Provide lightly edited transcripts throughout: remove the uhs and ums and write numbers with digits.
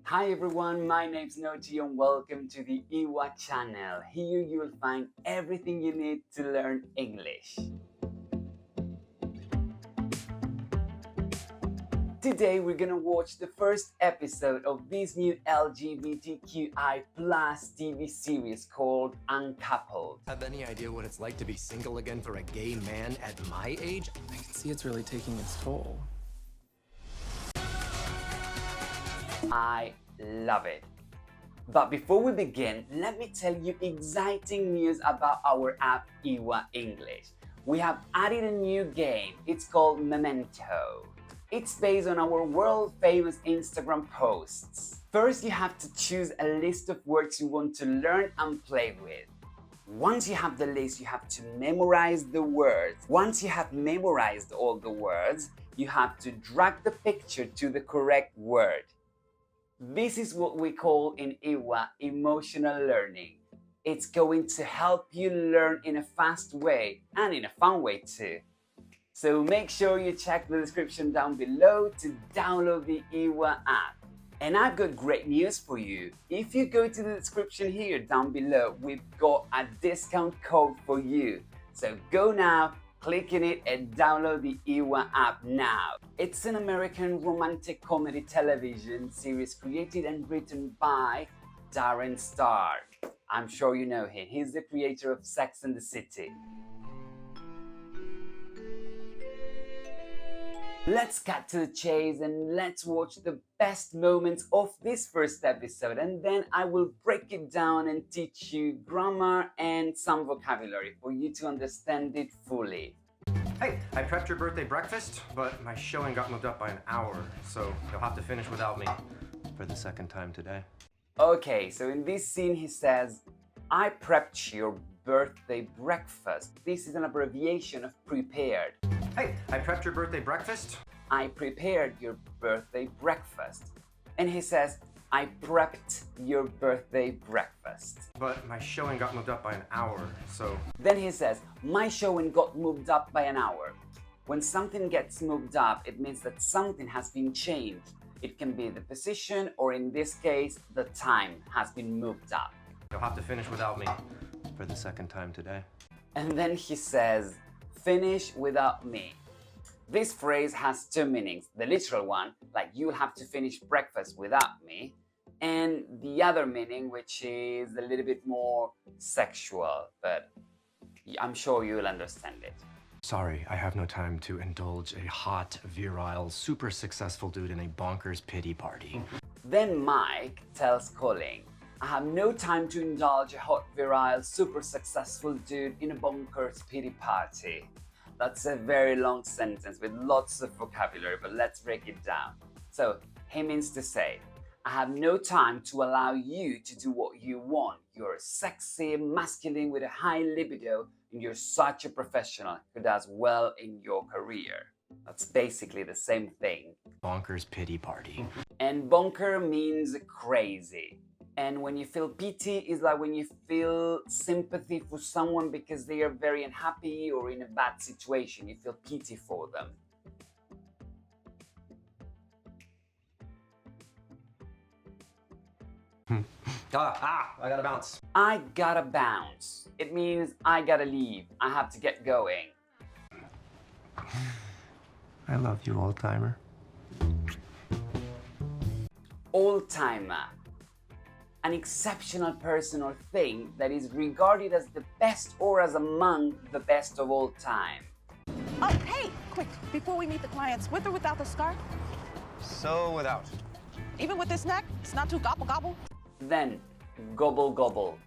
Hi everyone, my name's Noty and welcome to the Iwa channel. Here you will find everything you need to learn English. Today we're gonna watch the first episode of this new LGBTQI+ TV series called Uncoupled. Have any idea what it's like to be single again for a gay man at my age? I can see it's really taking its toll. I love it. But before we begin, let me tell you exciting news about our app Iwa English. We have added a new game. It's called Memento. It's based on our world-famous Instagram posts. First, you have to choose a list of words you want to learn and play with. Once you have the list, you have to memorize the words. Once you have memorized all the words, you have to drag the picture to the correct word. This is what we call in Iwa emotional learning. It's going to help you learn in a fast way and in a fun way too. So make sure you check the description down below to download the Iwa app. And I've got great news for you. If you go to the description here down below, we've got a discount code for you. So go now, click in it and download the Iwa app now. It's an American romantic comedy television series created and written by Darren Star. I'm sure you know him. He's the creator of Sex and the City. Let's cut to the chase and let's watch the best moments of this first episode, and then I will break it down and teach you grammar and some vocabulary for you to understand it fully. Hey, I prepped your birthday breakfast, but my showing got moved up by an hour, so you'll have to finish without me for the second time today. Okay, so in this scene he says, I prepped your birthday breakfast. This is an abbreviation of prepared. Hey, I prepped your birthday breakfast. I prepared your birthday breakfast. And he says, I prepped your birthday breakfast. But my showing got moved up by an hour, so... Then he says, my showing got moved up by an hour. When something gets moved up, it means that something has been changed. It can be the position, or in this case, the time has been moved up. You'll have to finish without me for the second time today. And then he says, finish without me. This phrase has two meanings. The literal one, like you'll have to finish breakfast without me, and the other meaning, which is a little bit more sexual, but I'm sure you'll understand it. Sorry, I have no time to indulge a hot, virile, super successful dude in a bonkers pity party. Then Mike tells Colin, I have no time to indulge a hot, virile, super successful dude in a bonkers pity party. That's a very long sentence with lots of vocabulary, but let's break it down. So, he means to say, I have no time to allow you to do what you want. You're sexy, masculine with a high libido, and you're such a professional who does well in your career. That's basically the same thing. Bonkers pity party. And bonker means crazy. And when you feel pity is like when you feel sympathy for someone because they are very unhappy or in a bad situation. You feel pity for them. I gotta bounce. I gotta bounce. It means I gotta leave. I have to get going. I love you, old-timer. Old-timer. An exceptional person or thing that is regarded as the best or as among the best of all time. Oh, hey, quick, before we meet the clients, with or without the scarf? So without. Even with this neck, it's not too gobble gobble? Then, gobble gobble.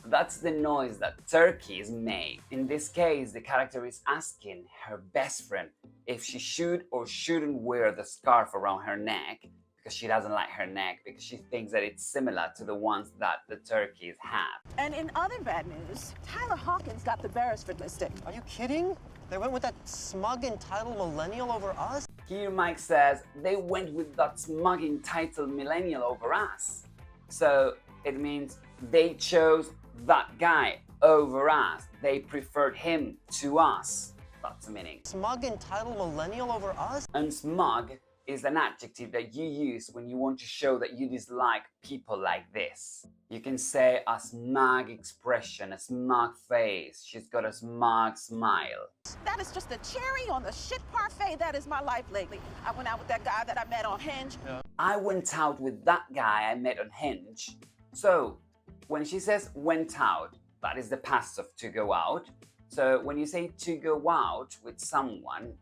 That's the noise that turkeys make. In this case, the character is asking her best friend if she should or shouldn't wear the scarf around her neck because she doesn't like her neck because she thinks that it's similar to the ones that the turkeys have. And in other bad news, Tyler Hawkins got the Beresford listing. Are you kidding? They went with that smug entitled millennial over us? Here Mike says they went with that smug entitled millennial over us. So it means they chose that guy over us. They preferred him to us. That's the meaning. Smug entitled millennial over us? And smug is an adjective that you use when you want to show that you dislike people like this. You can say a smug expression, a smug face. She's got a smug smile. That is just the cherry on the shit parfait that is my life lately. I went out with that guy that I met on Hinge. I went out with that guy I met on Hinge. So when she says went out, that is the past of to go out. So when you say to go out with someone,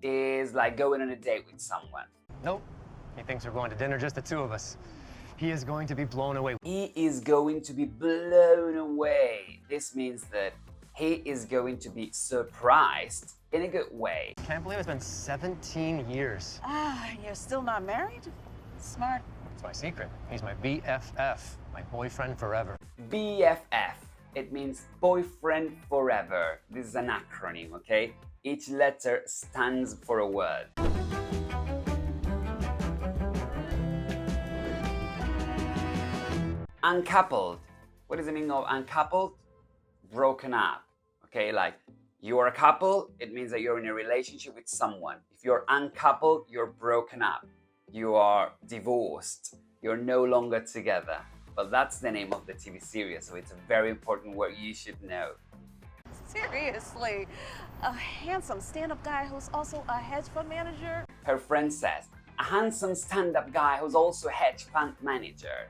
is like going on a date with someone. Nope. He thinks we're going to dinner, just the two of us. He is going to be blown away. He is going to be blown away. This means that he is going to be surprised in a good way. Can't believe it's been 17 years. Ah, you're still not married? Smart. It's my secret. He's my BFF, my boyfriend forever. BFF. It means boyfriend forever. This is an acronym, okay? Each letter stands for a word. Uncoupled. What does it mean of uncoupled? Broken up. Okay, like you are a couple, it means that you're in a relationship with someone. If you're uncoupled, you're broken up. You are divorced. You're no longer together. But that's the name of the TV series, so it's a very important word you should know. Seriously, a handsome stand-up guy who's also a hedge fund manager? Her friend says, a handsome stand-up guy who's also a hedge fund manager.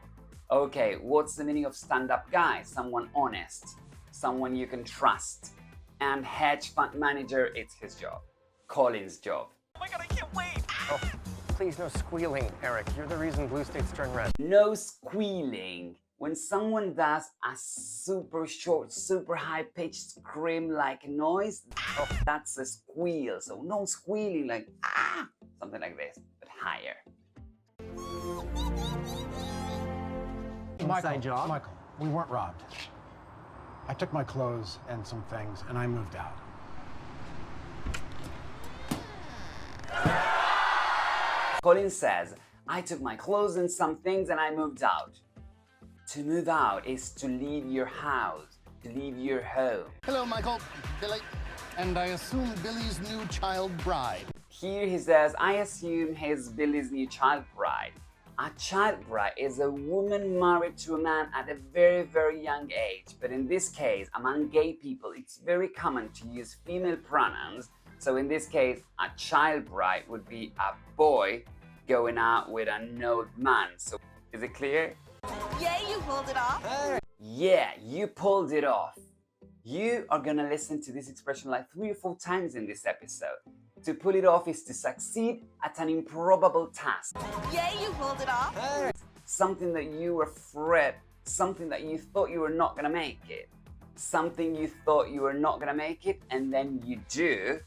Okay, what's the meaning of stand-up guy? Someone honest, someone you can trust. And hedge fund manager, it's his job. Colin's job. Oh my God, I can't wait! Oh, please, no squealing, Eric. You're the reason blue states turn red. No squealing. When someone does a super short, super high-pitched scream-like noise, that's a squeal. So no squealing like, ah, something like this, but higher. Michael, we weren't robbed. I took my clothes and some things, and I moved out. Colin says, I took my clothes and some things and I moved out. To move out is to leave your house, to leave your home. Hello, Michael. Billy. And I assume Billy's new child bride. Here he says, I assume he's Billy's new child bride. A child bride is a woman married to a man at a very, very young age. But in this case, among gay people, it's very common to use female pronouns. So in this case, a child bride would be a boy going out with an old man. So is it clear? Yeah, you pulled it off. Yeah, you pulled it off. You are gonna listen to this expression like 3 or 4 times in this episode. To pull it off is to succeed at an improbable task. Yeah, you pulled it off. Something that you were afraid, something that you thought you were not gonna make it. Something you thought you were not gonna make it, and then you do.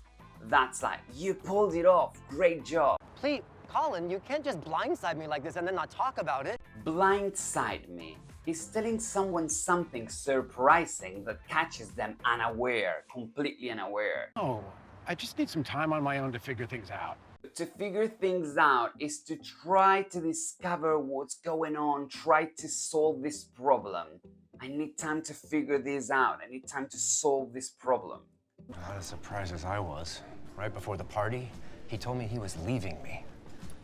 That's like, you pulled it off, great job. Please, Colin, you can't just blindside me like this and then not talk about it. Blindside me is telling someone something surprising that catches them unaware, completely unaware. Oh, I just need some time on my own to figure things out. To figure things out is to try to discover what's going on, try to solve this problem. I need time to figure this out. I need time to solve this problem. Not as surprised as I was. Right before the party, he told me he was leaving me.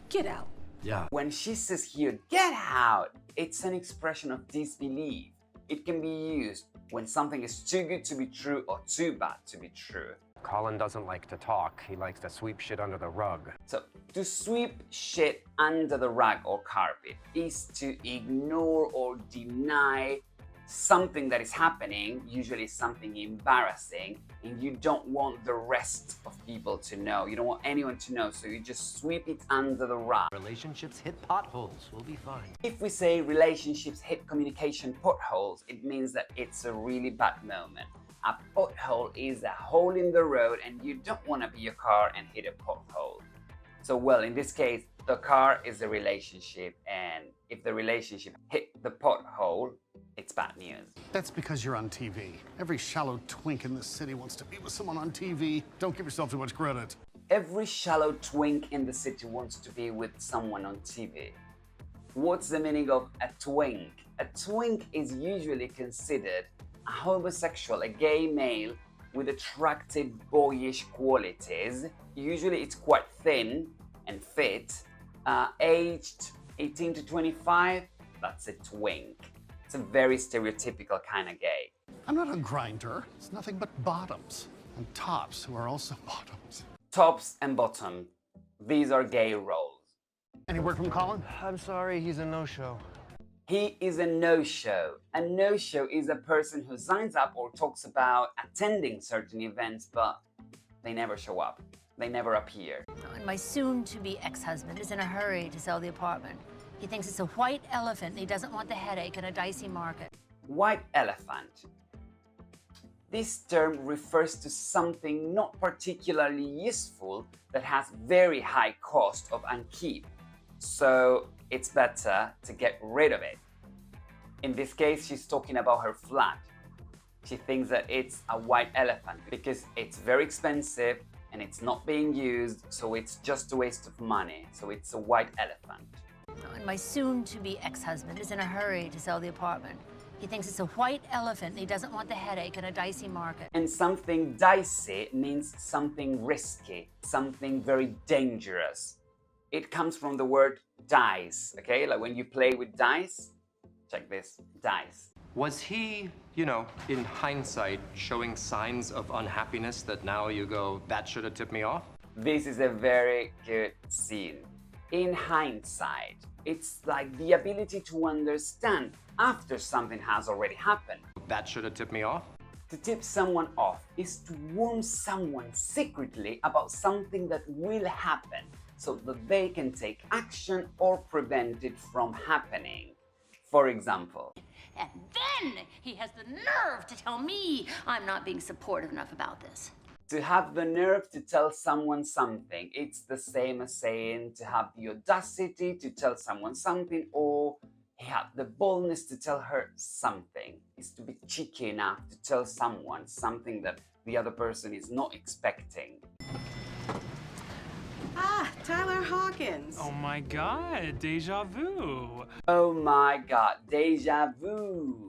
Get out. Yeah. When she says here, get out, it's an expression of disbelief. It can be used when something is too good to be true or too bad to be true. Colin doesn't like to talk. He likes to sweep shit under the rug. So, to sweep shit under the rug or carpet is to ignore or deny something that is happening, usually something embarrassing, and you don't want the rest of people to know. You don't want anyone to know, so you just sweep it under the rug. Relationships hit potholes. We'll be fine. If we say relationships hit communication potholes, it means that it's a really bad moment. A pothole is a hole in the road, and you don't want to be a car and hit a pothole. So, well, in this case, the car is a relationship, and if the relationship hit the pothole, it's bad news. That's because you're on TV. Every shallow twink in this city wants to be with someone on TV. Don't give yourself too much credit. Every shallow twink in the city wants to be with someone on TV. What's the meaning of a twink? A twink is usually considered a homosexual, a gay male with attractive boyish qualities. Usually it's quite thin and fit, Aged 18 to 25, that's a twink. It's a very stereotypical kind of gay. I'm not a grinder. It's nothing but bottoms and tops who are also bottoms. Tops and bottom, these are gay roles. Any word from Colin? I'm sorry, he's a no-show. He is a no-show. A no-show is a person who signs up or talks about attending certain events, but they never show up. They never appear. And my soon-to-be ex-husband is in a hurry to sell the apartment. He thinks it's a white elephant and he doesn't want the headache in a dicey market. White elephant. This term refers to something not particularly useful that has very high cost of upkeep. So it's better to get rid of it. In this case, she's talking about her flat. She thinks that it's a white elephant because it's very expensive and it's not being used, so it's just a waste of money. So it's a white elephant. And my soon-to-be ex-husband is in a hurry to sell the apartment. He thinks it's a white elephant and he doesn't want the headache in a dicey market. And something dicey means something risky, something very dangerous. It comes from the word dice, okay? Like when you play with dice, check this, dice. Was he, you know, in hindsight, showing signs of unhappiness that now you go, that should have tipped me off? This is a very good scene. In hindsight, it's like the ability to understand after something has already happened. That should have tipped me off? To tip someone off is to warn someone secretly about something that will happen so that they can take action or prevent it from happening. For example, And then he has the nerve to tell me I'm not being supportive enough about this. to have the nerve to tell someone something, it's the same as saying to have the audacity to tell someone something, or he had the boldness to tell her something. It's to be cheeky enough to tell someone something that the other person is not expecting. Ah, Tyler Hawkins. Oh my god, deja vu. Oh my god, deja vu.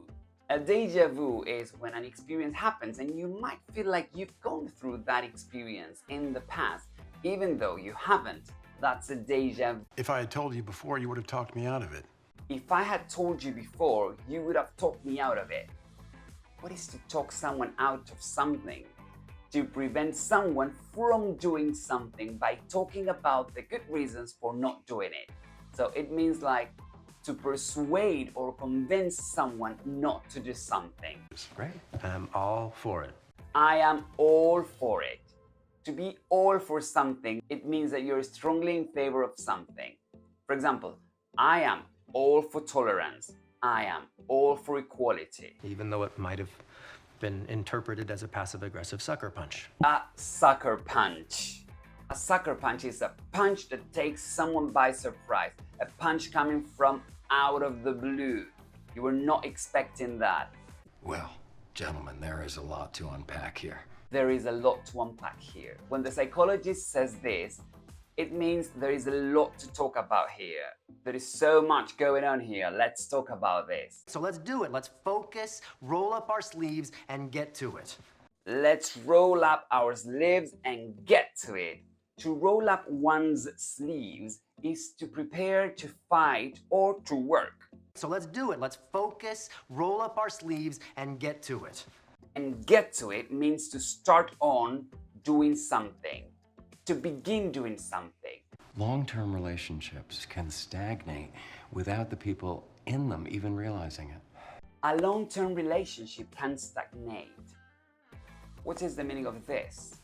A deja vu is when an experience happens and you might feel like you've gone through that experience in the past, even though you haven't. That's a deja vu. If I had told you before, you would have talked me out of it. If I had told you before, you would have talked me out of it. What is to talk someone out of something? To prevent someone from doing something by talking about the good reasons for not doing it. So it means like to persuade or convince someone not to do something. Great. I'm all for it. I am all for it. To be all for something, it means that you're strongly in favor of something. For example, I am all for tolerance. I am all for equality. Even though it might have been interpreted as a passive-aggressive sucker punch. A sucker punch. A sucker punch is a punch that takes someone by surprise. A punch coming from out of the blue. You were not expecting that. Well, gentlemen, there is a lot to unpack here. There is a lot to unpack here. When the psychologist says this, it means there is a lot to talk about here. There is so much going on here. Let's talk about this. So let's do it. Let's focus, roll up our sleeves, and get to it. Let's roll up our sleeves and get to it. To roll up one's sleeves is to prepare to fight or to work. So let's do it. Let's focus, roll up our sleeves, and get to it. And get to it means to start on doing something. To begin doing something. Long-term relationships can stagnate without the people in them even realizing it. A long-term relationship can stagnate. What is the meaning of this?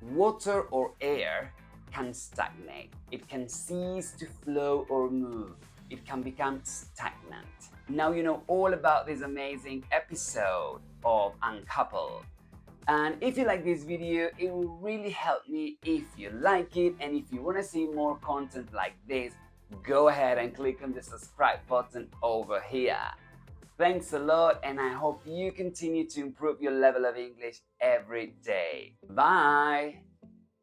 Water or air can stagnate. It can cease to flow or move. It can become stagnant. Now you know all about this amazing episode of Uncoupled. And if you like this video, it will really help me if you like it. And if you want to see more content like this, go ahead and click on the subscribe button over here. Thanks a lot, and I hope you continue to improve your level of English every day. Bye!